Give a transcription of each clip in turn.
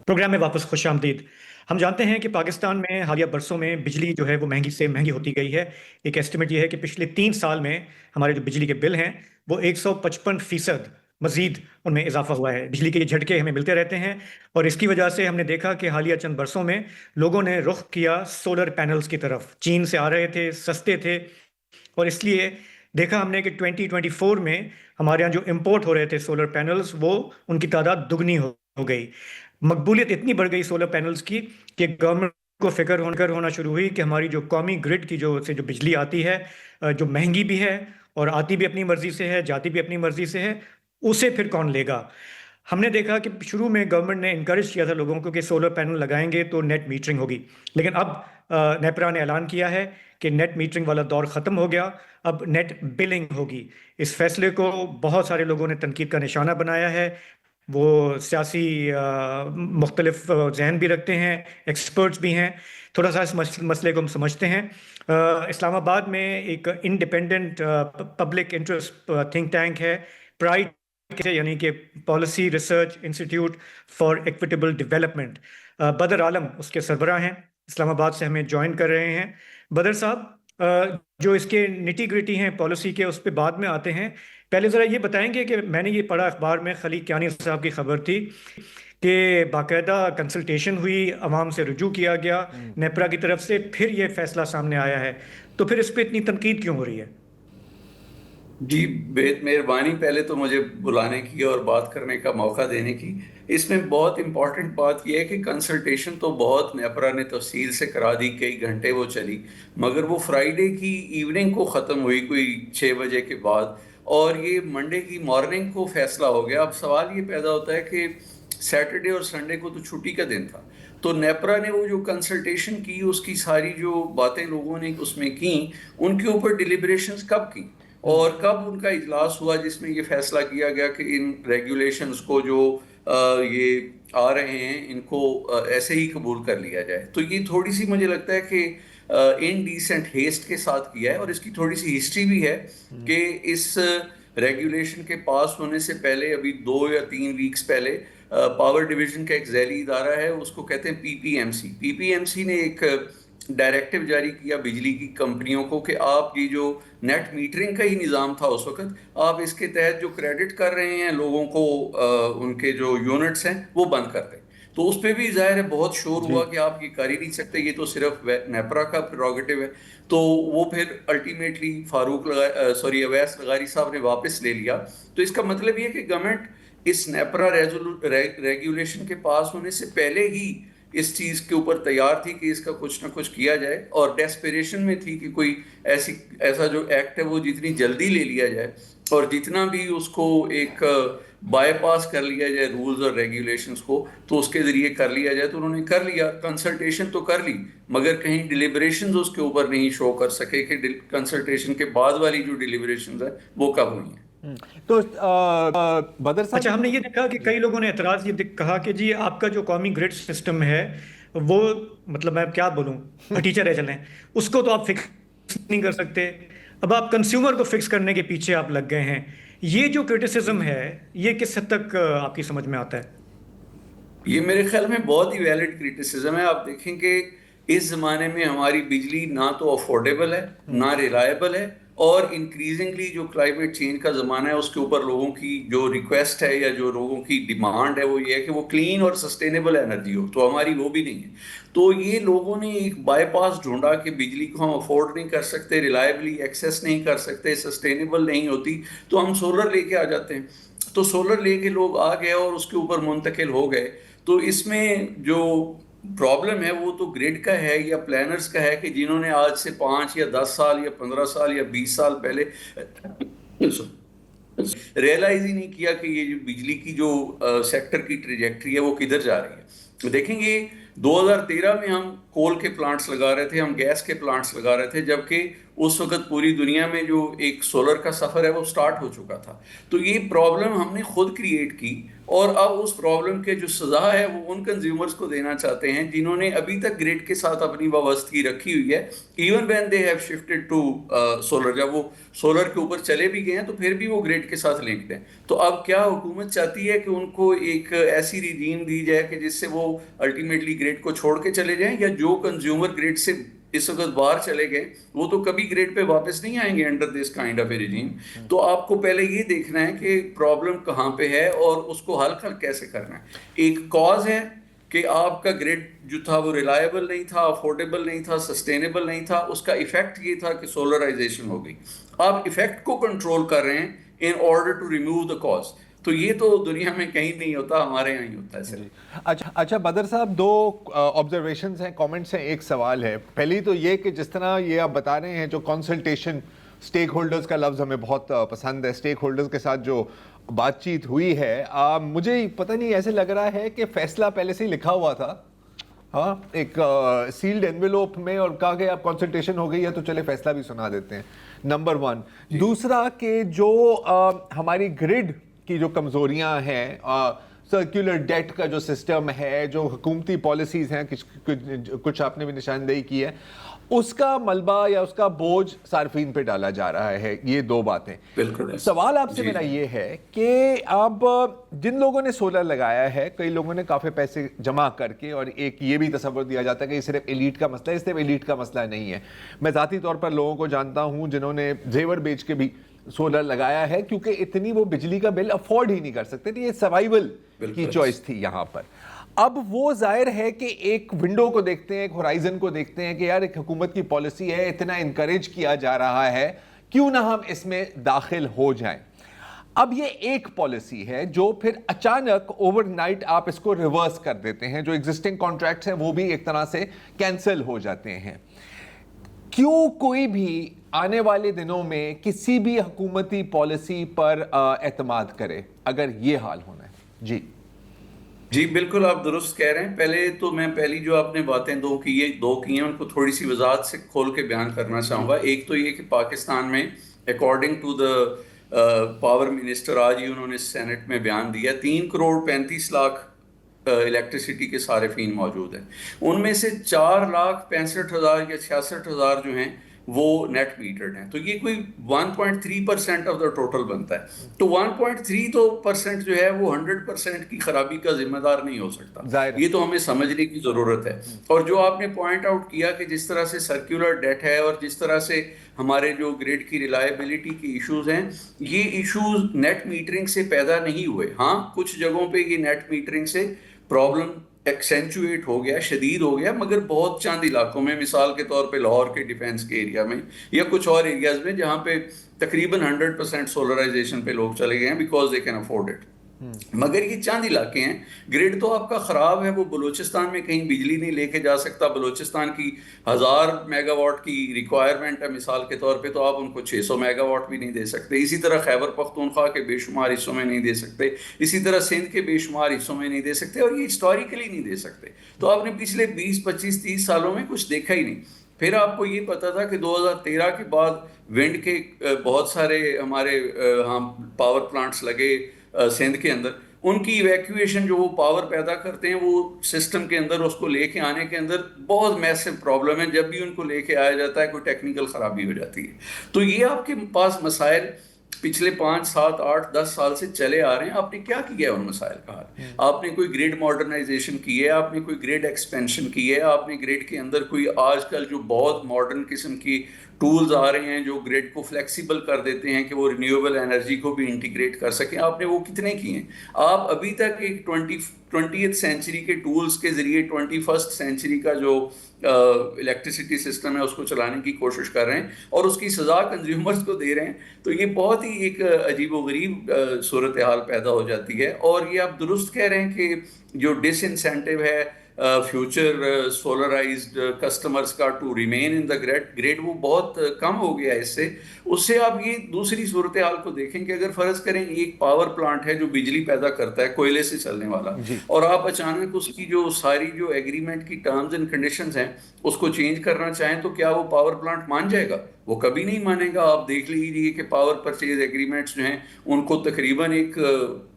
Programme میں واپس خوش آمدید۔ ہم جانتے ہیں کہ پاکستان میں حالیہ برسوں میں بجلی جو ہے وہ مہنگی سے مہنگی ہوتی گئی ہے۔ ایک ایسٹیمیٹ یہ ہے کہ پچھلے 3 سال میں ہمارے جو بجلی کے بل ہیں وہ 155% مزید ان میں اضافہ ہوا ہے۔ بجلی کے یہ جھٹکے ہمیں ملتے رہتے ہیں، اور اس کی وجہ سے ہم نے دیکھا کہ حالیہ چند برسوں میں لوگوں نے رخ کیا سولر پینلز کی طرف۔ چین سے آ رہے تھے، سستے تھے، اور اس لیے دیکھا ہم نے کہ 2024 میں ہمارے یہاں جو امپورٹ ہو رہے تھے سولر پینلز، وہ ان کی تعداد دگنی ہو گئی۔ مقبولیت اتنی بڑھ گئی سولر پینلز کی کہ گورنمنٹ کو فکر ہونا شروع ہوئی کہ ہماری جو قومی گرڈ کی جو بجلی آتی ہے، جو مہنگی بھی ہے اور آتی بھی اپنی مرضی سے ہے، جاتی بھی اپنی مرضی سے ہے، اسے پھر کون لے گا؟ ہم نے دیکھا کہ شروع میں گورنمنٹ نے انکریج کیا تھا لوگوں کو کہ سولر پینل لگائیں گے تو نیٹ میٹرنگ ہوگی، لیکن اب نیپرا نے اعلان کیا ہے کہ نیٹ میٹرنگ والا دور ختم ہو گیا، اب نیٹ بلنگ ہوگی۔ اس فیصلے کو بہت سارے لوگوں نے تنقید کا نشانہ بنایا ہے۔ وہ سیاسی مختلف ذہن بھی رکھتے ہیں، ایکسپرٹس بھی ہیں۔ تھوڑا سا اس مسئلے کو ہم سمجھتے ہیں۔ اسلام آباد میں ایک independent public interest think tank ہے، پرائڈ، یعنی کہ policy research institute for equitable development. Badar Alam اس کے سربراہ ہیں، اسلام آباد سے ہمیں جوائن کر رہے ہیں۔ بدر صاحب، جو اس کے نٹی گریٹی ہیں پالیسی کے، اس پہ بعد میں آتے ہیں۔ پہلے ذرا یہ بتائیں گے کہ میں نے یہ پڑھا اخبار میں، خلیق کیانی صاحب کی خبر تھی کہ باقاعدہ کنسلٹیشن ہوئی، عوام سے رجوع کیا گیا نیپرا کی طرف سے، پھر یہ فیصلہ سامنے آیا ہے، تو پھر اس پہ اتنی تنقید کیوں ہو رہی ہے؟ جی، بہت مہربانی پہلے تو مجھے بلانے کی اور بات کرنے کا موقع دینے کی۔ اس میں بہت امپورٹنٹ بات یہ ہے کہ کنسلٹیشن تو بہت نیپرا نے تفصیل سے کرا دی، کئی گھنٹے وہ چلی، مگر وہ فرائیڈے کی ایوننگ کو ختم ہوئی کوئی 6 بجے کے بعد، اور یہ منڈے کی مارننگ کو فیصلہ ہو گیا۔ اب سوال یہ پیدا ہوتا ہے کہ سیٹرڈے اور سنڈے کو تو چھٹی کا دن تھا، تو نیپرا نے وہ جو کنسلٹیشن کی، اس کی ساری جو باتیں لوگوں نے اس میں کی، ان کے اوپر ڈیلیبریشنز کب کی اور کب ان کا اجلاس ہوا جس میں یہ فیصلہ کیا گیا کہ ان ریگولیشنز کو جو یہ آ رہے ہیں ان کو ایسے ہی قبول کر لیا جائے۔ تو یہ تھوڑی سی مجھے لگتا ہے کہ ان ڈیسنٹ ہیسٹ کے ساتھ کیا ہے، اور اس کی تھوڑی سی ہسٹری بھی ہے کہ اس ریگولیشن کے پاس ہونے سے پہلے ابھی 2 یا 3 ویکس پہلے پاور ڈویژن کا ایک ذیلی ادارہ ہے، اس کو کہتے ہیں پی پی ایم سی نے ایک ڈائریکٹیو جاری کیا بجلی کی کمپنیوں کو کہ آپ یہ جو نیٹ میٹرنگ کا ہی نظام تھا اس وقت، آپ اس کے تحت جو کریڈٹ کر رہے ہیں لوگوں کو ان کے جو یونٹس ہیں وہ بند کر دیں۔ تو اس پہ بھی ظاہر ہے بہت شور ہوا کہ آپ یہ کر ہی نہیں سکتے، یہ تو صرف نیپرا کا پریروگیٹو ہے۔ تو وہ پھر الٹیمیٹلی اویس لغاری صاحب نے واپس لے لیا۔ تو اس کا مطلب یہ کہ گورنمنٹ اس نیپرا ریگولیشن کے پاس ہونے سے پہلے ہی اس چیز کے اوپر تیار تھی کہ اس کا کچھ نہ کچھ کیا جائے، اور ڈیسپریشن میں تھی کہ کوئی ایسا جو ایکٹ ہے وہ جتنی جلدی لے لیا جائے اور جتنا بھی اس کو ایک بائی پاس کر لیا جائے رولز اور ریگولیشنز کو، تو اس کے ذریعے کر لیا جائے۔ تو انہوں نے کر لیا، کنسلٹیشن تو کر لی، مگر کہیں ڈیلیبریشنز اس کے اوپر نہیں شو کر سکے کہ کنسلٹیشن کے بعد والی جو ڈیلیبریشنز ہیں وہ کب ہوئی ہیں۔ تو بدر صاحب، اچھا، ہم نے یہ دیکھا کہ کئی لوگوں نے اعتراض یہ کہا کہ جی آپ کا جو قومی گرڈ سسٹم ہے وہ، مطلب میں کیا بولوں، ٹیچر ہے چلیں، اس کو تو آپ فکس نہیں کر سکتے، اب آپ کنزیومر کو فکس کرنے کے پیچھے آپ لگ گئے ہیں۔ یہ جو کرٹیسزم ہے یہ کس حد تک آپ کی سمجھ میں آتا ہے؟ یہ میرے خیال میں بہت ہی ویلڈ کرٹیسزم ہے۔ آپ دیکھیں کہ اس زمانے میں ہماری بجلی نہ تو افورڈیبل ہے، نہ ریلائبل ہے، اور انکریزنگلی جو کلائمیٹ چینج کا زمانہ ہے اس کے اوپر لوگوں کی جو ریکویسٹ ہے یا جو لوگوں کی ڈیمانڈ ہے وہ یہ ہے کہ وہ کلین اور سسٹینیبل انرجی ہو، تو ہماری وہ بھی نہیں ہے۔ تو یہ لوگوں نے ایک بائی پاس ڈھونڈا کہ بجلی کو ہم افورڈ نہیں کر سکتے، ریلائبلی ایکسیس نہیں کر سکتے، سسٹینیبل نہیں ہوتی، تو ہم سولر لے کے آ جاتے ہیں۔ تو سولر لے کے لوگ آ گئے اور اس کے اوپر منتقل ہو گئے۔ تو اس میں جو پرابلم ہے وہ تو گریڈ کا ہے یا پلانرز کا ہے کہ جنہوں نے آج سے 5 یا 10 سال یا 15 سال یا 20 سال پہلے ریئلائز ہی نہیں کیا کہ یہ جو بجلی کی جو سیکٹر کی ٹریجیکٹری ہے وہ کدھر جا رہی ہے۔ دیکھیں گے 2013 میں ہم کول کے پلانٹس لگا رہے تھے، ہم گیس کے پلانٹس لگا رہے تھے، جبکہ اس وقت پوری دنیا میں جو ایک سولر کا سفر ہے وہ سٹارٹ ہو چکا تھا. تو یہ پرابلم ہم نے خود کریٹ کی اور اب اس پرابلم کے جو سزا ہے وہ ان کنزیومرز کو دینا چاہتے ہیں جنہوں نے ابھی تک گریڈ کے ساتھ اپنی وابستگی رکھی ہوئی ہے. Even when they have shifted to solar, جب وہ سولر کے اوپر چلے بھی گئے ہیں تو پھر بھی وہ گریڈ کے ساتھ لنکڈ ہیں. تو اب کیا حکومت چاہتی ہے کہ ان کو ایک ایسی ریجیم دی جائے کہ جس سے وہ الٹیمیٹلی گریڈ کو چھوڑ کے چلے جائیں, یا جو کنزیومر گریڈ سے اس وقت باہر چلے گئے وہ تو کبھی گریڈ پہ واپس نہیں آئیں گے under this kind of a regime. تو آپ کو پہلے یہ دیکھنا ہے کہ پرابلم کہاں پہ ہے اور اس کو حل کیسے کرنا ہے. ایک کاز ہے کہ آپ کا گریڈ جو تھا وہ ریلائبل نہیں تھا, افورڈیبل نہیں تھا, سسٹینیبل نہیں تھا. اس کا ایفیکٹ یہ تھا کہ سولرائزیشن ہو گئی. آپ ایفیکٹ کو کنٹرول کر رہے ہیں in order to remove the cause. تو یہ تو دنیا میں کہیں نہیں ہوتا, ہمارے یہاں ہی ہوتا ہے صرف. اچھا بدر صاحب, دو آبزرویشنز ہیں, کامنٹس ہیں, ایک سوال ہے. پہلی تو یہ کہ جس طرح یہ آپ بتا رہے ہیں جو کنسلٹیشن, اسٹیک ہولڈرز کا لفظ ہمیں بہت پسند ہے, اسٹیک ہولڈرز کے ساتھ جو بات چیت ہوئی ہے, مجھے پتہ نہیں ایسے لگ رہا ہے کہ فیصلہ پہلے سے ہی لکھا ہوا تھا, ہاں, ایک سیلڈ انویلوپ میں, اور کہا کہ اب کنسلٹیشن ہو گئی ہے تو چلے فیصلہ بھی سنا دیتے ہیں. Number one. دوسرا کہ جو ہماری گرڈ کی جو کمزوریاں ہیں, سرکولر ڈیٹ کا جو سسٹم ہے, جو حکومتی پالیسیز ہیں, کچھ آپ نے بھی نشاندہی کی ہے, اس کا ملبہ یا اس کا بوجھ صارفین پہ ڈالا جا رہا ہے. یہ دو باتیں. سوال آپ سے میرا یہ ہے کہ اب جن لوگوں نے سولر لگایا ہے, کئی لوگوں نے کافی پیسے جمع کر کے, اور ایک یہ بھی تصور دیا جاتا ہے کہ یہ صرف ایلیٹ کا مسئلہ ہے, صرف ایلیٹ کا مسئلہ نہیں ہے. میں ذاتی طور پر لوگوں کو جانتا ہوں جنہوں نے زیور بیچ کے بھی سولر لگایا ہے, کیونکہ اتنی وہ بجلی کا بل افورڈ ہی نہیں کر سکتے تھے. یہ سروائیول کی چوائس تھی یہاں پر. اب وہ ظاہر ہے کہ ایک ونڈو کو دیکھتے ہیں, ایک ہورائزن کو دیکھتے ہیں کہ یار ایک حکومت کی پالیسی ہے, اتنا انکریج کیا جا رہا ہے, کیوں نہ ہم اس میں داخل ہو جائیں. اب یہ ایک پالیسی ہے جو پھر اچانک اوور نائٹ آپ اس کو ریورس کر دیتے ہیں, جو ایگزسٹنگ کانٹریکٹس ہیں وہ بھی ایک طرح سے کینسل ہو جاتے ہیں. کیوں کوئی بھی آنے والے دنوں میں کسی بھی حکومتی پالیسی پر اعتماد کرے اگر یہ حال ہونا ہے؟ جی بالکل آپ درست کہہ رہے ہیں. پہلے تو میں پہلی جو آپ نے باتیں دو کی ہیں ان کو تھوڑی سی وضاحت سے کھول کے بیان کرنا چاہوں گا. ایک تو یہ کہ پاکستان میں according to the power minister, آج ہی انہوں نے سینٹ میں بیان دیا, 3,35,00,000 الیکٹریسٹی کے صارفین موجود ہیں. ان میں سے 4,65,000 یا 66,000 جو ہیں وہ نیٹ میٹرڈ ہیں. تو یہ کوئی 1.3% آف دا ٹوٹل بنتا ہے. تو 1.3% جو ہے وہ 100% کی خرابی کا ذمہ دار نہیں ہو سکتا. یہ تو ہمیں سمجھنے کی ضرورت ہے. اور جو آپ نے پوائنٹ آؤٹ کیا کہ جس طرح سے سرکولر ڈیٹ ہے اور جس طرح سے ہمارے جو گریڈ کی ریلائبلٹی کی ایشوز ہیں, یہ ایشوز نیٹ میٹرنگ سے پیدا نہیں ہوئے. ہاں کچھ جگہوں پہ یہ نیٹ میٹرنگ سے پرابلم ایکسینچویٹ ہو گیا, شدید ہو گیا, مگر بہت چند علاقوں میں, مثال کے طور پہ لاہور کے ڈیفینس کے ایریا میں یا کچھ اور ایریاز میں جہاں پہ تقریباً 100% سولرائزیشن پہ لوگ چلے گئے ہیں because they can afford it. مگر یہ چند علاقے ہیں. گریڈ تو آپ کا خراب ہے, وہ بلوچستان میں کہیں بجلی نہیں لے کے جا سکتا. بلوچستان کی 1000 میگا واٹ کی ریکوائرمنٹ ہے مثال کے طور پہ, تو آپ ان کو 600 میگا واٹ بھی نہیں دے سکتے. اسی طرح خیبر پختونخوا کے بے شمار حصوں میں نہیں دے سکتے. اسی طرح سندھ کے بے شمار حصوں میں نہیں دے سکتے, اور یہ ہسٹوریکلی نہیں دے سکتے. تو آپ نے پچھلے 20 25 30 سالوں میں کچھ دیکھا ہی نہیں. پھر آپ کو یہ پتا تھا کہ 2013 کے بعد ونڈ کے بہت سارے ہمارے ہاں پاور پلانٹس لگے سندھ کے اندر. ان کی ایویکویشن جو وہ پاور پیدا کرتے ہیں وہ سسٹم کے اندر اس کو لے کے آنے کے اندر بہت میسو پرابلم ہے. جب بھی ان کو لے کے آیا جاتا ہے کوئی ٹیکنیکل خرابی ہو جاتی ہے. تو یہ آپ کے پاس مسائل پچھلے 5 7 8 10 سال سے چلے آ رہے ہیں. آپ نے کیا کیا ہے ان مسائل کا حل؟ آپ نے کوئی گریڈ ماڈرنائزیشن کی ہے, آپ نے کوئی گریڈ ایکسپینشن کی ہے, آپ نے گریڈ کے اندر کوئی آج کل جو بہت ماڈرن قسم کی ٹولز آ رہے ہیں جو گریڈ کو فلیکسیبل کر دیتے ہیں کہ وہ رینیویبل انرجی کو بھی انٹیگریٹ کر سکیں, آپ نے وہ کتنے کیے ہیں؟ آپ ابھی تک ایک 20th سینچری کے ٹولز کے ذریعے 21st سینچری کا جو الیکٹریسٹی سسٹم ہے اس کو چلانے کی کوشش کر رہے ہیں اور اس کی سزا کنزیومرز کو دے رہے ہیں. تو یہ بہت ہی ایک عجیب و غریب صورتحال پیدا ہو جاتی ہے. اور یہ آپ درست کہہ رہے ہیں کہ جو ڈس انسینٹیو ہے فیوچر سولرائزڈ کسٹمرز کا to remain in the grid وہ بہت کم ہو گیا ہے. اس سے آپ یہ دوسری صورتحال کو دیکھیں کہ اگر فرض کریں ایک پاور پلانٹ ہے جو بجلی پیدا کرتا ہے کوئلے سے چلنے والا, اور آپ اچانک اس کی جو ساری جو ایگریمنٹ کی ٹرمز اینڈ کنڈیشنز ہیں اس کو چینج کرنا چاہیں, تو کیا وہ پاور پلانٹ مان جائے گا؟ وہ کبھی نہیں مانے گا. آپ دیکھ لیجیے کہ پاور پرچیز ایگریمنٹس جو ہیں ان کو تقریباً ایک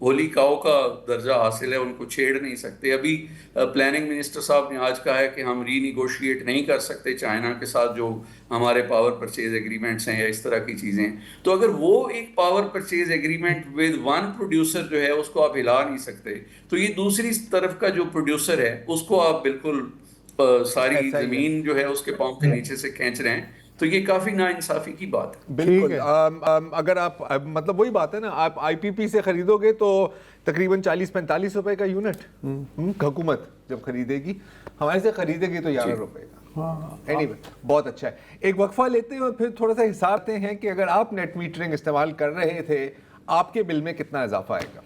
ہولی کاؤ کا درجہ حاصل ہے, ان کو چھیڑ نہیں سکتے. ابھی پلاننگ منسٹر صاحب نے آج کہا ہے کہ ہم ری نیگوشیٹ نہیں کر سکتے چائنا کے ساتھ جو ہمارے پاور پرچیز ایگریمنٹس ہیں یا اس طرح کی چیزیں. تو اگر وہ ایک power purchase agreement with one producer جو ہے اس کو آپ ہلا نہیں سکتے, تو یہ دوسری طرف کا جو پروڈیوسر ہے اس کو آپ بالکل ساری زمین جو ہے اس کے پاؤں کے نیچے سے کھینچ رہے ہیں. تو یہ کافی ناانصافی کی بات ہے. بالکل. اگر آپ مطلب وہی بات ہے نا, آپ آئی پی پی سے خریدو گے تو تقریباً 40-45 روپے کا یونٹ حکومت جب خریدے گی, ہمارے سے خریدے گی تو 11 روپے کا. بہت اچھا ہے. ایک وقفہ لیتے ہیں اور پھر تھوڑا سا حساب ہیں کہ اگر آپ نیٹ میٹرنگ استعمال کر رہے تھے آپ کے بل میں کتنا اضافہ آئے گا.